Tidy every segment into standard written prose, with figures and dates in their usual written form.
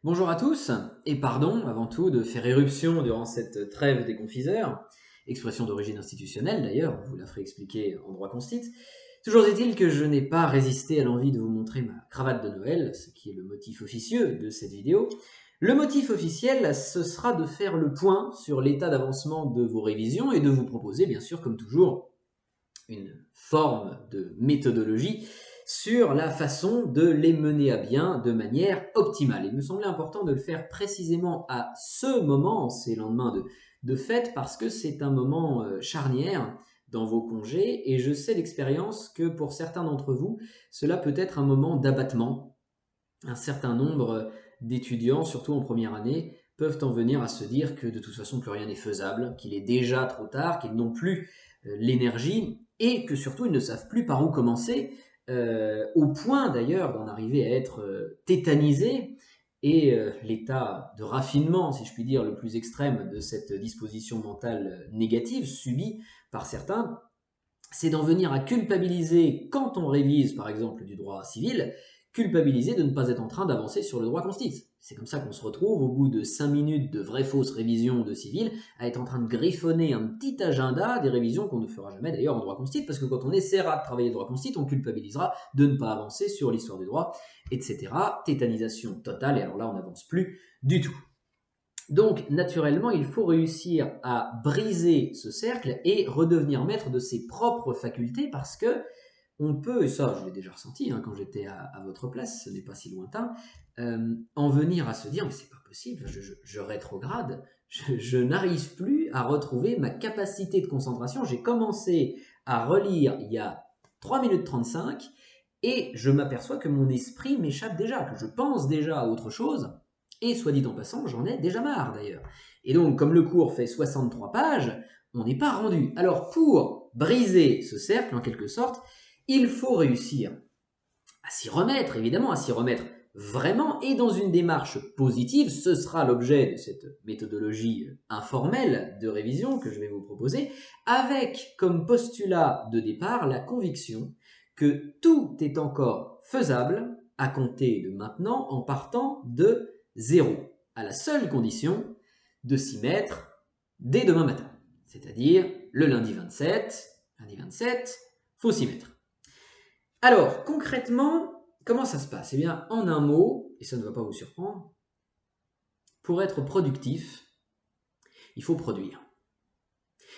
Bonjour à tous, et pardon avant tout de faire éruption durant cette trêve des confiseurs, expression d'origine institutionnelle d'ailleurs, on vous la ferai expliquer en droit constit. Toujours est-il que je n'ai pas résisté à l'envie de vous montrer ma cravate de Noël, ce qui est le motif officieux de cette vidéo. Le motif officiel, ce sera de faire le point sur l'état d'avancement de vos révisions et de vous proposer, bien sûr, comme toujours, une forme de méthodologie sur la façon de les mener à bien de manière optimale. Il me semblait important de le faire précisément à ce moment, ces lendemains de fête, parce que c'est un moment charnière dans vos congés, et je sais d'expérience que pour certains d'entre vous, cela peut être un moment d'abattement. Un certain nombre d'étudiants, surtout en première année, peuvent en venir à se dire que de toute façon plus rien n'est faisable, qu'il est déjà trop tard, qu'ils n'ont plus l'énergie et que surtout ils ne savent plus par où commencer, au point d'ailleurs d'en arriver à être tétanisés. Et l'état de raffinement, si je puis dire, le plus extrême de cette disposition mentale négative subie par certains, c'est d'en venir à culpabiliser quand on révise par exemple du droit civil, culpabiliser de ne pas être en train d'avancer sur le droit constitutionnel. C'est comme ça qu'on se retrouve au bout de 5 minutes de vraie fausse révision de civil à être en train de griffonner un petit agenda des révisions qu'on ne fera jamais d'ailleurs en droit constitutionnel, parce que quand on essaiera de travailler le droit constitutionnel, on culpabilisera de ne pas avancer sur l'histoire du droit, etc. Tétanisation totale, et alors là on n'avance plus du tout. Donc, naturellement, il faut réussir à briser ce cercle et redevenir maître de ses propres facultés, parce que on peut, et ça je l'ai déjà ressenti quand j'étais à votre place, ce n'est pas si lointain, en venir à se dire mais c'est pas possible, je rétrograde, je n'arrive plus à retrouver ma capacité de concentration. J'ai commencé à relire il y a 3 minutes 35 et je m'aperçois que mon esprit m'échappe déjà, que je pense déjà à autre chose. Et soit dit en passant, j'en ai déjà marre d'ailleurs. Et donc, comme le cours fait 63 pages, on n'est pas rendu. Alors, pour briser ce cercle, en quelque sorte, il faut réussir à s'y remettre, évidemment, à s'y remettre vraiment, et dans une démarche positive. Ce sera l'objet de cette méthodologie informelle de révision que je vais vous proposer, avec comme postulat de départ la conviction que tout est encore faisable à compter de maintenant en partant de zéro, à la seule condition de s'y mettre dès demain matin, c'est-à-dire le lundi 27. Lundi 27, faut s'y mettre. Alors, concrètement, comment ça se passe? Eh bien, en un mot, et ça ne va pas vous surprendre, pour être productif, il faut produire.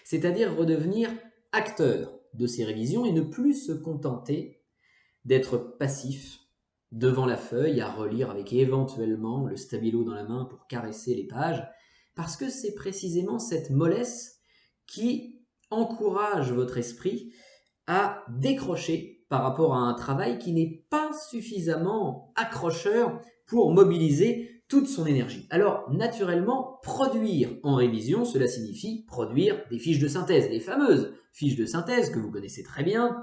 C'est-à-dire redevenir acteur de ses révisions et ne plus se contenter d'être passif devant la feuille à relire avec éventuellement le stabilo dans la main pour caresser les pages, parce que c'est précisément cette mollesse qui encourage votre esprit à décrocher par rapport à un travail qui n'est pas suffisamment accrocheur pour mobiliser toute son énergie. Alors, naturellement, produire en révision, cela signifie produire des fiches de synthèse, les fameuses fiches de synthèse que vous connaissez très bien.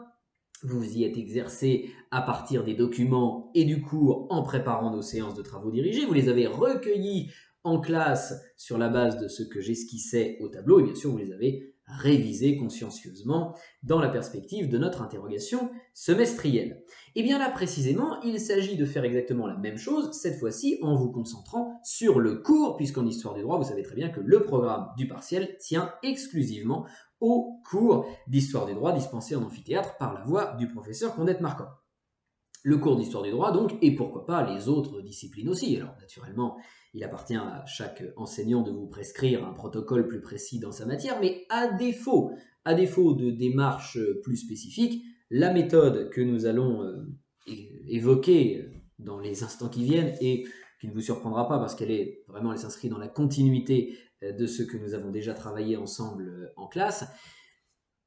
Vous y êtes exercé à partir des documents et du cours en préparant nos séances de travaux dirigés. Vous les avez recueillis en classe sur la base de ce que j'esquissais au tableau, et bien sûr vous les avez révisés consciencieusement dans la perspective de notre interrogation semestrielle. Et bien là précisément, il s'agit de faire exactement la même chose, cette fois-ci en vous concentrant sur le cours, puisqu'en histoire du droit, vous savez très bien que le programme du partiel tient exclusivement au cours d'histoire du droit dispensé en amphithéâtre par la voix du professeur Condette Marcom. Le cours d'histoire du droit donc, et pourquoi pas les autres disciplines aussi. Alors naturellement, il appartient à chaque enseignant de vous prescrire un protocole plus précis dans sa matière, mais à défaut de démarches plus spécifiques, la méthode que nous allons évoquer dans les instants qui viennent, et qui ne vous surprendra pas parce qu'elle s'inscrit dans la continuité de ce que nous avons déjà travaillé ensemble en classe,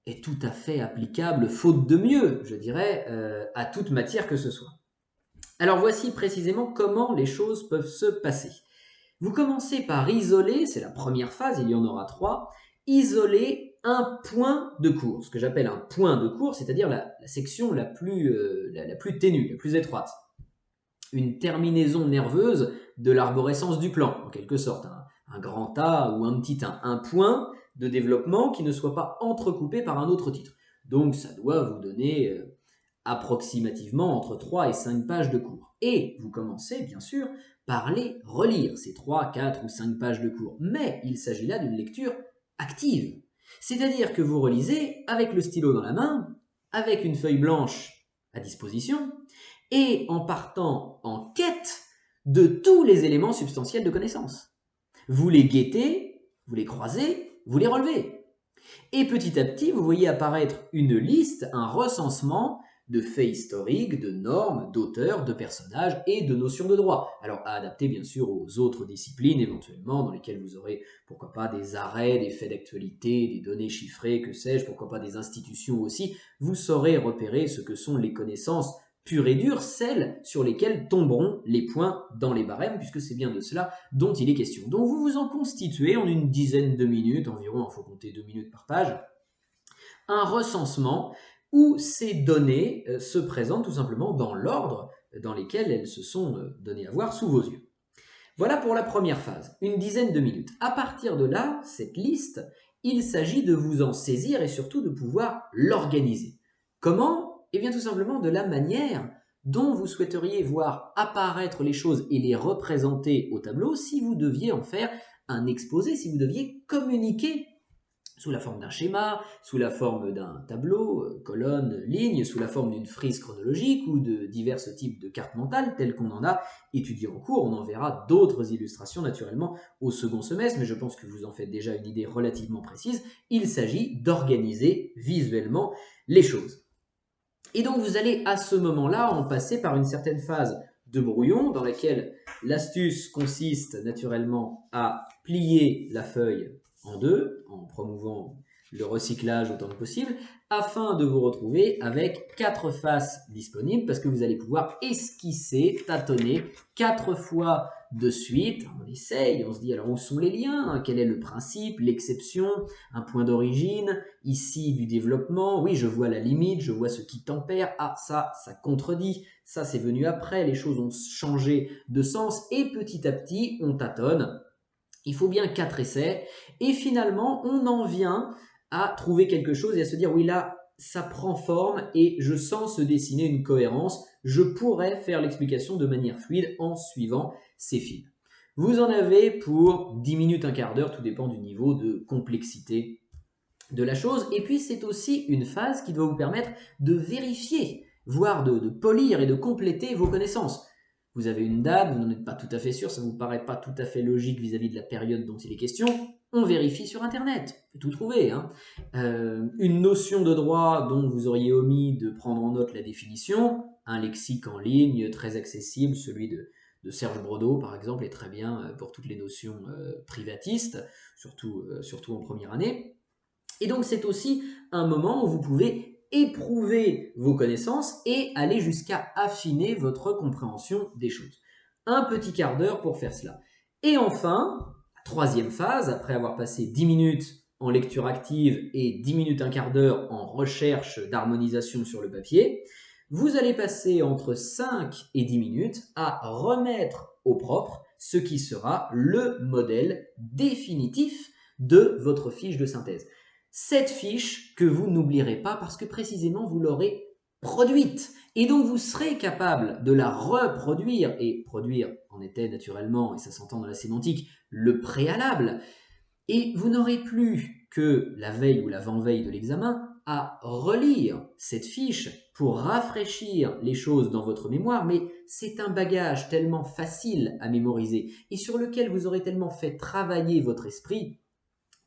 est tout à fait applicable, faute de mieux, je dirais, à toute matière que ce soit. Alors voici précisément comment les choses peuvent se passer. Vous commencez par isoler, c'est la première phase, il y en aura 3, isoler un point de cours, ce que j'appelle un point de cours, c'est-à-dire la section la plus ténue, la plus étroite. Une terminaison nerveuse de l'arborescence du plan, en quelque sorte, un grand A ou un petit 1, un point de développement qui ne soit pas entrecoupé par un autre titre. Donc ça doit vous donner approximativement entre 3 et 5 pages de cours. Et vous commencez, bien sûr, par les relire, ces 3, 4 ou 5 pages de cours. Mais il s'agit là d'une lecture active. C'est-à-dire que vous relisez avec le stylo dans la main, avec une feuille blanche à disposition, et en partant en quête de tous les éléments substantiels de connaissance. Vous les guettez, vous les croisez, vous les relevez. Et petit à petit, vous voyez apparaître une liste, un recensement de faits historiques, de normes, d'auteurs, de personnages et de notions de droit. Alors à adapter bien sûr aux autres disciplines éventuellement, dans lesquelles vous aurez pourquoi pas des arrêts, des faits d'actualité, des données chiffrées, que sais-je, pourquoi pas des institutions aussi. Vous saurez repérer ce que sont les connaissances pures et dures, celles sur lesquelles tomberont les points dans les barèmes, puisque c'est bien de cela dont il est question. Donc vous vous en constituez en une dizaine de minutes, environ, il faut compter 2 minutes par page, un recensement où ces données se présentent tout simplement dans l'ordre dans lesquels elles se sont données à voir sous vos yeux. Voilà pour la première phase, une dizaine de minutes. À partir de là, cette liste, il s'agit de vous en saisir et surtout de pouvoir l'organiser. Comment? Eh bien tout simplement de la manière dont vous souhaiteriez voir apparaître les choses et les représenter au tableau si vous deviez en faire un exposé, si vous deviez communiquer sous la forme d'un schéma, sous la forme d'un tableau, colonne, ligne, sous la forme d'une frise chronologique ou de divers types de cartes mentales telles qu'on en a étudié en cours. On en verra d'autres illustrations naturellement au second semestre, mais je pense que vous en faites déjà une idée relativement précise. Il s'agit d'organiser visuellement les choses. Et donc vous allez à ce moment-là en passer par une certaine phase de brouillon dans laquelle l'astuce consiste naturellement à plier la feuille en deux en promouvant le recyclage autant que possible afin de vous retrouver avec 4 faces disponibles parce que vous allez pouvoir esquisser, tâtonner 4 fois de suite. On essaye, on se dit alors où sont les liens, quel est le principe, l'exception, un point d'origine, ici du développement, oui je vois la limite, je vois ce qui tempère, ah ça contredit, ça c'est venu après, les choses ont changé de sens et petit à petit on tâtonne. Il faut bien 4 essais et finalement on en vient à trouver quelque chose et à se dire oui là ça prend forme et je sens se dessiner une cohérence, je pourrais faire l'explication de manière fluide en suivant ces fils. Vous en avez pour 10 minutes, un quart d'heure, tout dépend du niveau de complexité de la chose. Et puis c'est aussi une phase qui doit vous permettre de vérifier, voire de polir et de compléter vos connaissances. Vous avez une date, vous n'en êtes pas tout à fait sûr, ça ne vous paraît pas tout à fait logique vis-à-vis de la période dont il est question, on vérifie sur Internet, on peut tout trouver. Hein. Une notion de droit dont vous auriez omis de prendre en note la définition, un lexique en ligne très accessible, celui de Serge Brodeau par exemple, est très bien pour toutes les notions privatistes, surtout en première année. Et donc c'est aussi un moment où vous pouvez éprouver vos connaissances et aller jusqu'à affiner votre compréhension des choses. Un petit quart d'heure pour faire cela. Et enfin, troisième phase, après avoir passé 10 minutes en lecture active et 10 minutes, un quart d'heure en recherche d'harmonisation sur le papier, vous allez passer entre 5 et 10 minutes à remettre au propre ce qui sera le modèle définitif de votre fiche de synthèse. Cette fiche que vous n'oublierez pas parce que précisément vous l'aurez produite et donc vous serez capable de la reproduire et produire en était naturellement, et ça s'entend dans la sémantique, le préalable et vous n'aurez plus que la veille ou l'avant-veille de l'examen à relire cette fiche pour rafraîchir les choses dans votre mémoire, mais c'est un bagage tellement facile à mémoriser et sur lequel vous aurez tellement fait travailler votre esprit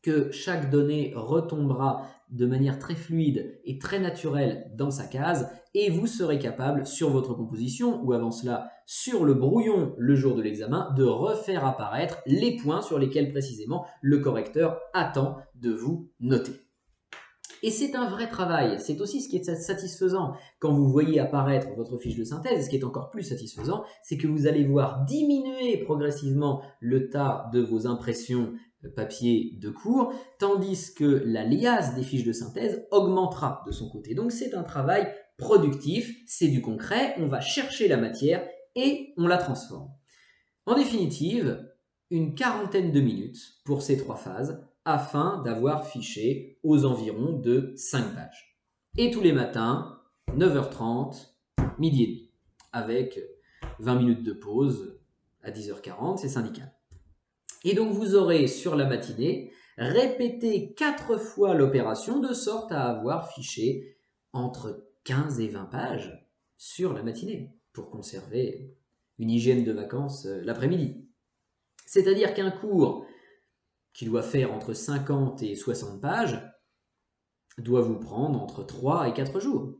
que chaque donnée retombera de manière très fluide et très naturelle dans sa case et vous serez capable sur votre composition ou avant cela sur le brouillon le jour de l'examen de refaire apparaître les points sur lesquels précisément le correcteur attend de vous noter. Et c'est un vrai travail, c'est aussi ce qui est satisfaisant quand vous voyez apparaître votre fiche de synthèse, et ce qui est encore plus satisfaisant, c'est que vous allez voir diminuer progressivement le tas de vos impressions papier de cours, tandis que la liasse des fiches de synthèse augmentera de son côté. Donc c'est un travail productif, c'est du concret, on va chercher la matière et on la transforme. En définitive, une quarantaine de minutes pour ces 3 phases afin d'avoir fiché aux environs de 5 pages. Et tous les matins, 9h30, midi et demi, avec 20 minutes de pause à 10h40, c'est syndical. Et donc vous aurez sur la matinée répété 4 fois l'opération de sorte à avoir fiché entre 15 et 20 pages sur la matinée pour conserver une hygiène de vacances l'après-midi. C'est-à-dire qu'un cours qui doit faire entre 50 et 60 pages doit vous prendre entre 3 et 4 jours.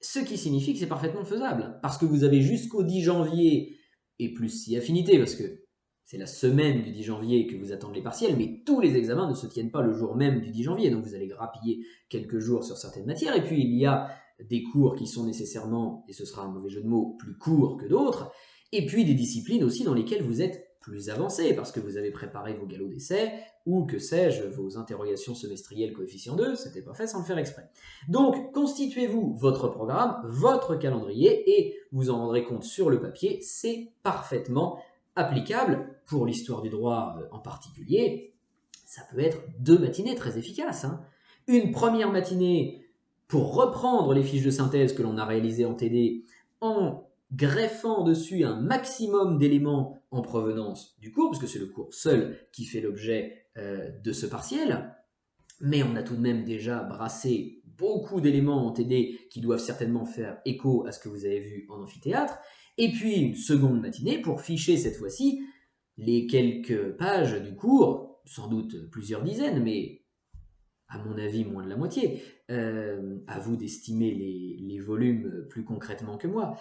Ce qui signifie que c'est parfaitement faisable, parce que vous avez jusqu'au 10 janvier, et plus si affinité, parce que c'est la semaine du 10 janvier que vous attendent les partiels, mais tous les examens ne se tiennent pas le jour même du 10 janvier, donc vous allez grappiller quelques jours sur certaines matières, et puis il y a des cours qui sont nécessairement, et ce sera un mauvais jeu de mots, plus courts que d'autres, et puis des disciplines aussi dans lesquelles vous êtes plus avancé, parce que vous avez préparé vos galops d'essai, ou que sais-je, vos interrogations semestrielles coefficient 2, c'était pas fait sans le faire exprès. Donc, constituez-vous votre programme, votre calendrier, et vous en rendrez compte sur le papier, c'est parfaitement applicable pour l'histoire du droit en particulier. Ça peut être 2 matinées très efficaces. Une première matinée pour reprendre les fiches de synthèse que l'on a réalisées en TD en greffant dessus un maximum d'éléments en provenance du cours, parce que c'est le cours seul qui fait l'objet de ce partiel, mais on a tout de même déjà brassé beaucoup d'éléments en TD qui doivent certainement faire écho à ce que vous avez vu en amphithéâtre, et puis une seconde matinée pour ficher cette fois-ci les quelques pages du cours, sans doute plusieurs dizaines, mais à mon avis moins de la moitié, à vous d'estimer les volumes plus concrètement que moi,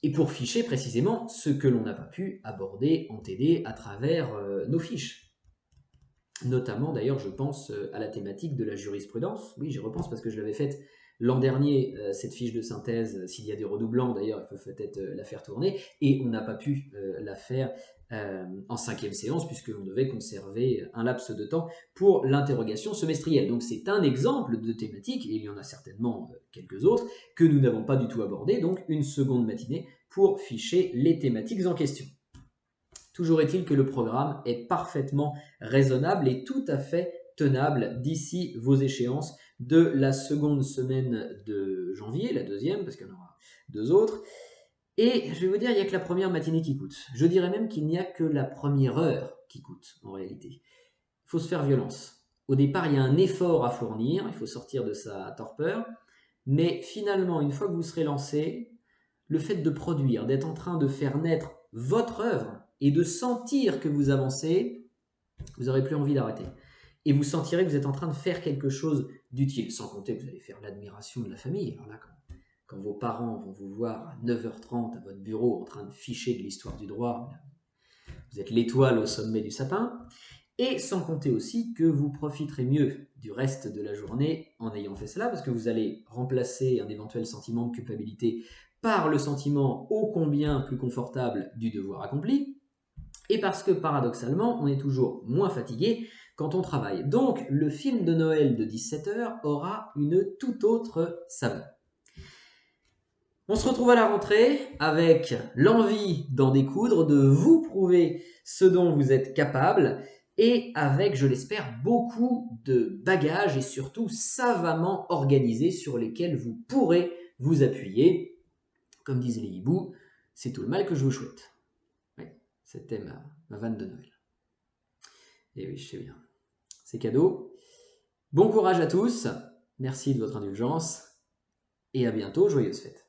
et pour ficher précisément ce que l'on n'a pas pu aborder en TD à travers nos fiches. Notamment, d'ailleurs, je pense à la thématique de la jurisprudence. Oui, j'y repense parce que je l'avais faite l'an dernier, cette fiche de synthèse. S'il y a des redoublants, d'ailleurs, il faut peut-être la faire tourner. Et on n'a pas pu la faire en 5e séance, puisqu'on devait conserver un laps de temps pour l'interrogation semestrielle. Donc c'est un exemple de thématique, et il y en a certainement quelques autres, que nous n'avons pas du tout abordé. Donc une seconde matinée pour ficher les thématiques en question. Toujours est-il que le programme est parfaitement raisonnable et tout à fait tenable d'ici vos échéances de la seconde semaine de janvier, la deuxième, parce qu'il y en aura 2 autres. Et je vais vous dire, il n'y a que la première matinée qui coûte. Je dirais même qu'il n'y a que la première heure qui coûte, en réalité. Il faut se faire violence. Au départ, il y a un effort à fournir, il faut sortir de sa torpeur, mais finalement, une fois que vous serez lancé, le fait de produire, d'être en train de faire naître votre œuvre et de sentir que vous avancez, vous n'aurez plus envie d'arrêter. Et vous sentirez que vous êtes en train de faire quelque chose d'utile, sans compter que vous allez faire l'admiration de la famille. Alors là, quand vos parents vont vous voir à 9h30 à votre bureau en train de ficher de l'histoire du droit, vous êtes l'étoile au sommet du sapin. Et sans compter aussi que vous profiterez mieux du reste de la journée en ayant fait cela, parce que vous allez remplacer un éventuel sentiment de culpabilité par le sentiment ô combien plus confortable du devoir accompli, et parce que paradoxalement, on est toujours moins fatigué quand on travaille. Donc, le film de Noël de 17h aura une toute autre saveur. On se retrouve à la rentrée avec l'envie d'en découdre, de vous prouver ce dont vous êtes capable, et avec, je l'espère, beaucoup de bagages et surtout savamment organisés sur lesquels vous pourrez vous appuyer. Comme disent les hiboux, c'est tout le mal que je vous souhaite. Oui, c'était ma vanne de Noël. Et oui, je sais bien. C'est cadeau. Bon courage à tous. Merci de votre indulgence. Et à bientôt. Joyeuses fêtes.